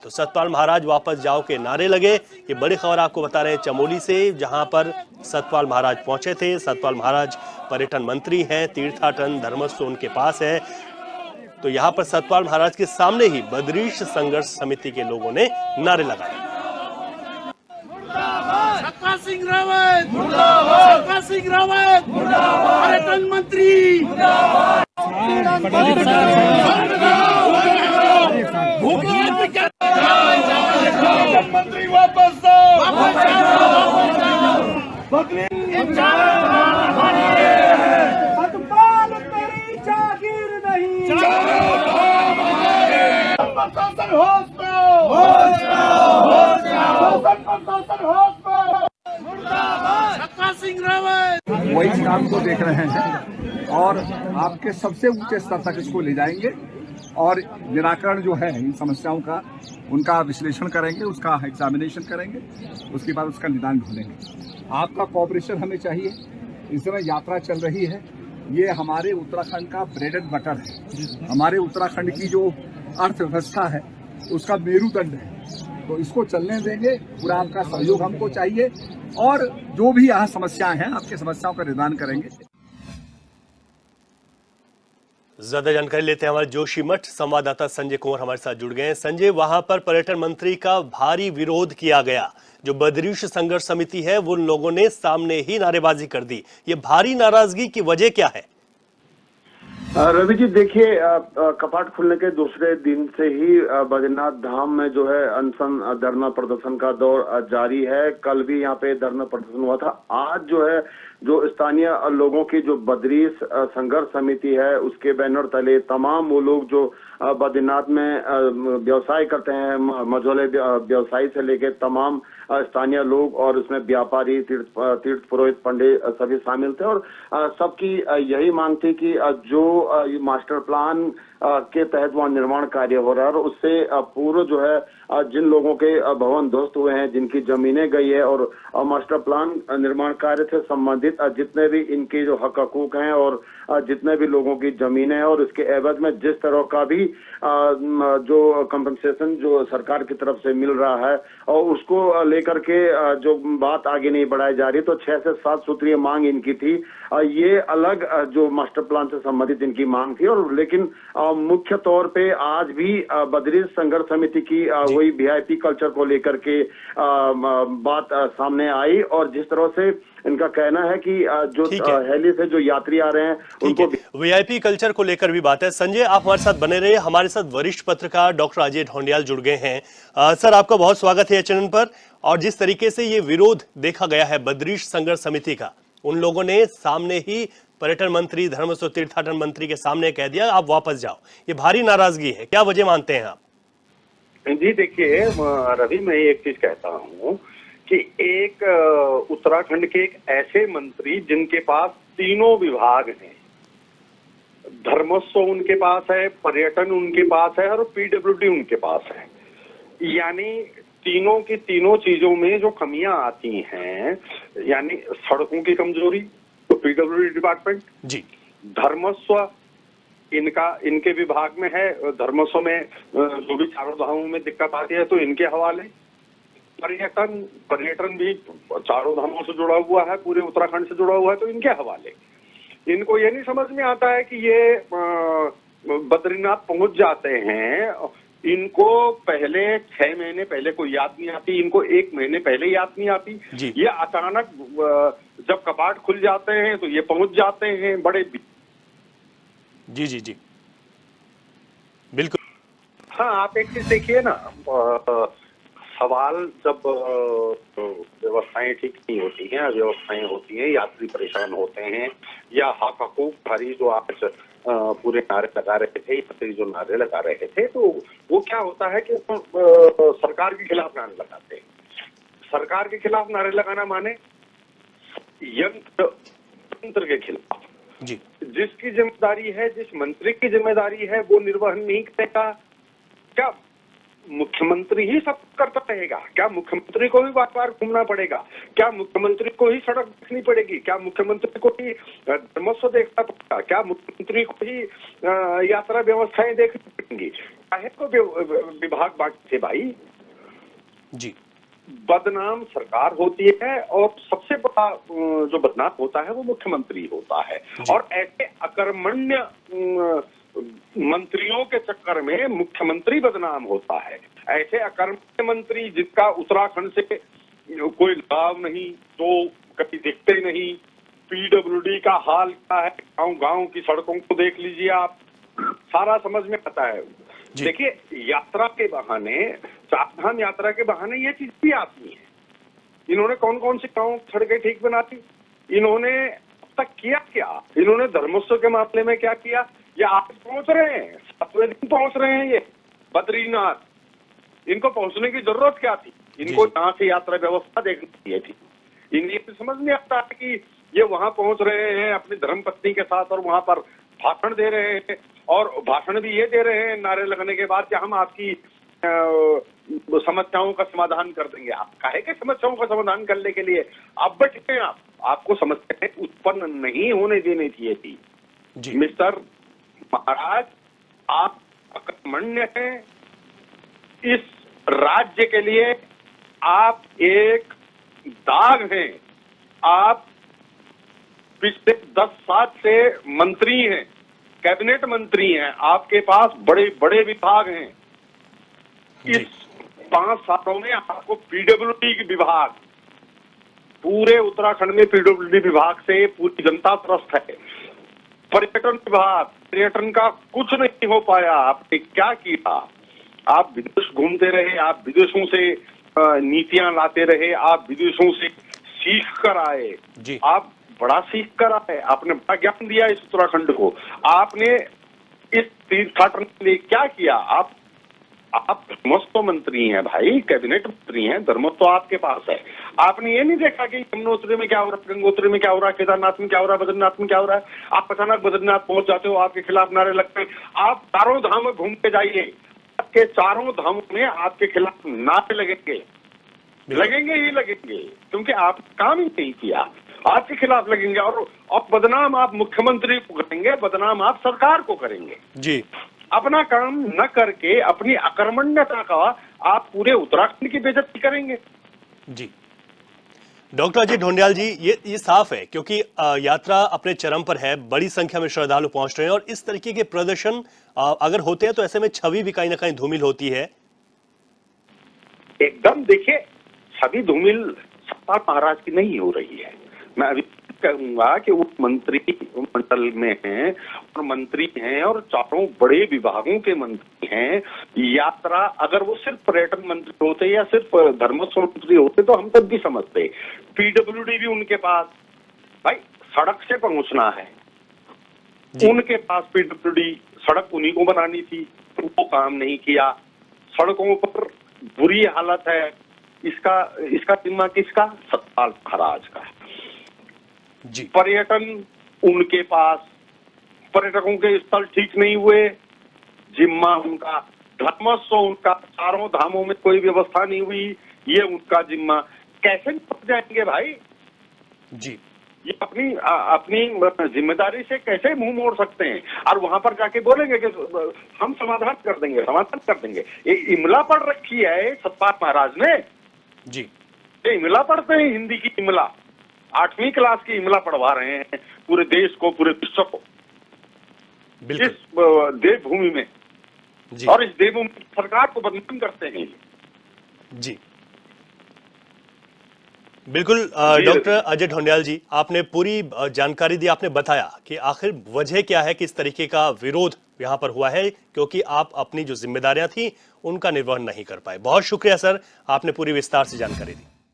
तो सतपाल महाराज वापस जाओ के नारे लगे। ये बड़ी खबर आपको बता रहे हैं चमोली से, जहां पर सतपाल महाराज पहुंचे थे। सतपाल महाराज पर्यटन मंत्री हैं, तीर्थाटन धर्मस्व उनके पास है। तो यहां पर सतपाल महाराज के सामने ही बद्रीश संघर्ष समिति के लोगों ने नारे लगाए। सतपाल सिंह रावत मुर्दाबाद, सतपाल सिंह रावत मुर्दाबाद, पर्यटन मंत्री मंत्री वापस सतपाल तेरी जागीर नहीं, प्रशासन होश में, प्रशासन होश में, सतपाल सिंह रावत वही काम को देख रहे हैं और आपके सबसे ऊंचे स्तर तक इसको ले जाएंगे और निराकरण जो है इन समस्याओं का उनका विश्लेषण करेंगे, उसका एग्जामिनेशन करेंगे, उसके बाद उसका निदान ढूंढेंगे। आपका कोऑपरेशन हमें चाहिए। इस समय यात्रा चल रही है, ये हमारे उत्तराखंड का ब्रेड एंड बटर है, हमारे उत्तराखंड की जो अर्थव्यवस्था है उसका मेरुदंड है। तो इसको चलने देंगे, पूरा आपका सहयोग हमको चाहिए और जो भी यहाँ समस्याएं हैं आपकी समस्याओं का निदान करेंगे। ज्यादा जानकारी लेते हैं हमारे जोशीमठ संवाददाता संजय कुंवर हमारे साथ जुड़ गए हैं। संजय, वहां पर पर्यटन मंत्री का भारी विरोध किया गया। जो बद्रीश संघर्ष समिति है वो उन लोगों ने सामने ही नारेबाजी कर दी। ये भारी नाराजगी की वजह क्या है? रवि जी, देखिए, कपाट खुलने के दूसरे दिन से ही बद्रीनाथ धाम में जो है अनशन धरना प्रदर्शन का दौर जारी है। कल भी यहाँ पे धरना प्रदर्शन हुआ था। आज जो है जो स्थानीय लोगों की जो बद्रीश संघर्ष समिति है उसके बैनर तले तमाम वो लोग जो बद्रीनाथ में व्यवसाय करते हैं, मझोले व्यवसायी से लेकर तमाम स्थानीय लोग और उसमें व्यापारी, तीर्थ पुरोहित, पंडित सभी शामिल थे और सबकी यही मांग थी कि जो मास्टर प्लान के तहत वहाँ निर्माण कार्य हो रहा है और उससे पूर्व जो है जिन लोगों के भवन ध्वस्त हुए हैं, जिनकी जमीनें गई है और मास्टर प्लान निर्माण कार्य से संबंधित जितने भी इनके जो हक हकूक हैं और जितने भी लोगों की जमीनें हैं और इसके एवज में जिस तरह का भी जो कंपनसेशन जो सरकार की तरफ से मिल रहा है और उसको लेकर के जो बात आगे नहीं बढ़ाई जा रही, तो 6 से 7 सूत्रीय मांग इनकी थी। ये अलग जो मास्टर प्लान से संबंधित इनकी मांग थी और लेकिन मुख्य तौर पे आज भी बद्रीश संघर्ष समिति की वही वीआईपी कल्चर को लेकर के बात सामने आई और जिस तरह से इनका कहना है कि जो हेली से जो यात्री आ रहे हैं उनको वीआईपी कल्चर को लेकर भी बात है। संजय, आप हमारे साथ बने रहे। हमारे साथ वरिष्ठ पत्रकार डॉक्टर अजय ढोंडियाल जुड़ गए हैं। सर, आपका बहुत स्वागत है चैनल पर। और जिस तरीके से ये विरोध देखा गया है बद्रीश संघर्ष समिति का, उन लोगों ने सामने ही पर्यटन मंत्री, धर्मस्व तीर्थाटन मंत्री के सामने कह दिया आप वापस जाओ। ये भारी नाराजगी है, क्या वजह मानते हैं आप? जी देखिए रवि, मैं एक चीज कहता हूँ कि एक उत्तराखंड के एक ऐसे मंत्री जिनके पास तीनों विभाग हैं, धर्मस्व उनके पास है, पर्यटन उनके पास है और पीडब्ल्यूडी उनके पास है, यानी तीनों की तीनों चीजों में जो कमियां आती हैं, यानी सड़कों की कमजोरी तो पीडब्ल्यूडी डिपार्टमेंट जी, धर्मस्व इनके विभाग में है, धर्मस्व में जो भी चारों धामों में दिक्कत आती है तो इनके हवाले, पर्यटन भी चारों धामों से जुड़ा हुआ है, पूरे उत्तराखंड से जुड़ा हुआ है तो इनके हवाले। इनको ये नहीं समझ में आता है कि ये बद्रीनाथ पहुंच जाते हैं, इनको पहले 6 महीने पहले कोई याद नहीं आती, इनको 1 महीने पहले याद नहीं आती। ये अचानक जब कपाट खुल जाते हैं तो ये पहुंच जाते हैं बड़े। जी जी जी बिल्कुल। हाँ, आप एक चीज देखिए ना, सवाल जब व्यवस्थाएं ठीक नहीं होती हैं, अव्यवस्थाएं होती हैं, यात्री परेशान होते हैं या हक हकूक भरी जो आज पूरे नारे लगा रहे थे, यात्री जो नारे लगा रहे थे, तो वो क्या होता है कि सरकार के खिलाफ नारे लगाते हैं। सरकार के खिलाफ नारे लगाना माने यंत्र के खिलाफ जी, जिसकी जिम्मेदारी है, जिस मंत्री की जिम्मेदारी है वो निर्वहन नहीं करेगा। क्या मुख्यमंत्री ही सब करता रहेगा? क्या मुख्यमंत्री को भी बार बार घूमना पड़ेगा? क्या मुख्यमंत्री को ही सड़क देखनी पड़ेगी? क्या मुख्यमंत्री को ही धर्मस्व देखना पड़ेगा? क्या मुख्यमंत्री को ही यात्रा व्यवस्थाएं देखनी पड़ेंगी? काहे को विभाग बांटे थे भाई? जी बदनाम सरकार होती है और सबसे बड़ा जो बदनाम होता है वो मुख्यमंत्री होता है। और ऐसे अकर्मण्य मंत्रियों के चक्कर में मुख्यमंत्री बदनाम होता है। ऐसे अकर्मण्य मंत्री जिसका उत्तराखंड से कोई लाभ नहीं, तो कभी दिखते नहीं। पीडब्ल्यूडी का हाल क्या है, गांव-गांव की सड़कों को देख लीजिए आप, सारा समझ में आता है। देखिए, यात्रा के बहाने, चारधाम यात्रा के बहाने ये चीज भी आती है। इन्होंने कौन कौन सी गांव सड़कें ठीक बनाती, इन्होंने अब तक किया क्या, इन्होंने धर्मोत्सव के मामले में क्या किया? ये आप पहुंच रहे हैं, 7वें दिन पहुंच रहे हैं ये बद्रीनाथ। इनको पहुंचने की जरूरत क्या थी? इनको यहाँ से यात्रा व्यवस्था देखनी चाहिए थी। इन्हें समझ नहीं आता है कि ये वहां पहुंच रहे हैं अपनी धर्मपत्नी के साथ और वहां पर भाषण दे रहे हैं, और भाषण भी ये दे रहे हैं नारे लगने के बाद कि हम आपकी समस्याओं का समाधान कर देंगे। आप काहे के समस्याओं का समाधान करने के लिए आप बैठे हैं? आपको समस्याएं उत्पन्न नहीं होने देनी चाहिए थी। मिस्टर महाराज, आप अकर्मण्य हैं। इस राज्य के लिए आप एक दाग हैं। आप पिछले 10 साल से मंत्री हैं, कैबिनेट मंत्री हैं, आपके पास बड़े बड़े विभाग हैं। इस 5 सालों में आपको पीडब्ल्यूडी विभाग, पूरे उत्तराखंड में पीडब्ल्यूडी विभाग से पूरी जनता त्रस्त है। पर्यटन विभाग, पर्यटन का कुछ नहीं हो पाया। आपने क्या किया? आप विदेश घूमते रहे, आप विदेशों से नीतियां लाते रहे, आप विदेशों से सीख कर आए, आप बड़ा सीख कर आए, आपने बड़ा ज्ञान दिया इस उत्तराखंड को। आपने इस तीर्थाटन के लिए क्या किया? आप धर्मोत्सव मंत्री हैं भाई, कैबिनेट मंत्री हैं, धर्मोत्सव आपके पास है। आपने ये नहीं देखा कि यमुनोत्री में क्या हो रहा है, गंगोत्री में क्या हो रहा है, केदारनाथ में क्या हो रहा है, बद्रीनाथ में क्या हो रहा है? आप अचानक बद्रीनाथ पहुंच जाते हो, आपके खिलाफ नारे लगते हैं। आप चारों धाम घूम के जाइए, आपके चारों धामों में आपके खिलाफ नारे लगेंगे, लगेंगे ही लगेंगे, क्योंकि आप काम ही नहीं किया। आपके खिलाफ लगेंगे और बदनाम आप मुख्यमंत्री को करेंगे, बदनाम आप सरकार को करेंगे। जी, अपना काम न करके अपनी अकर्मण्यता का आप पूरे उत्तराखंड की बेइज्जती करेंगे। जी, डॉक्टर अजय ढोंडियाल जी, ये साफ है क्योंकि यात्रा अपने चरम पर है, बड़ी संख्या में श्रद्धालु पहुंच रहे हैं और इस तरीके के प्रदर्शन अगर होते हैं तो ऐसे में छवि भी कहीं ना कहीं धूमिल होती है। एकदम, देखिए, छवि धूमिल सतपाल महाराज की नहीं हो रही है। मैं अभी कहूंगा कि वो मंत्री मंडल में हैं और मंत्री हैं और चारों बड़े विभागों के मंत्री हैं। यात्रा अगर वो सिर्फ पर्यटन मंत्री होते या सिर्फ धर्मोत्सव मंत्री होते तो हम तब भी समझते। पीडब्ल्यूडी भी उनके पास, भाई सड़क से पहुंचना है, उनके पास पीडब्ल्यूडी, सड़क उन्हीं को बनानी थी, वो काम नहीं किया। सड़कों पर बुरी हालत है, इसका जिम्मा किसका? सतपाल महाराज का। पर्यटन उनके पास, पर्यटकों के स्थल ठीक नहीं हुए, जिम्मा उनका। धर्मोत्सव उनका, चारों धामों में कोई व्यवस्था नहीं हुई, ये उनका जिम्मा। कैसे निपट जाएंगे भाई? जी, ये अपनी जिम्मेदारी से कैसे मुंह मोड़ सकते हैं? और वहां पर जाके बोलेंगे कि हम समाधान कर देंगे, समाधान कर देंगे। ये इमला पढ़ रखी है सतपाल महाराज ने। जी, ये इमला पढ़ते हैं, हिंदी की इमला, 8वीं क्लास की इमला पढ़वा रहे हैं पूरे देश को, पूरे विश्व को, इस देवभूमि में। और इस देवभूमि की सरकार को बदनाम करते हैं। जी, बिल्कुल। डॉक्टर अजय ढोंडियाल जी, आपने पूरी जानकारी दी, आपने बताया कि आखिर वजह क्या है कि इस तरीके का विरोध यहाँ पर हुआ है, क्योंकि आप अपनी जो जिम्मेदारियां थी उनका निर्वहन नहीं कर पाए। बहुत शुक्रिया सर, आपने पूरी विस्तार से जानकारी दी।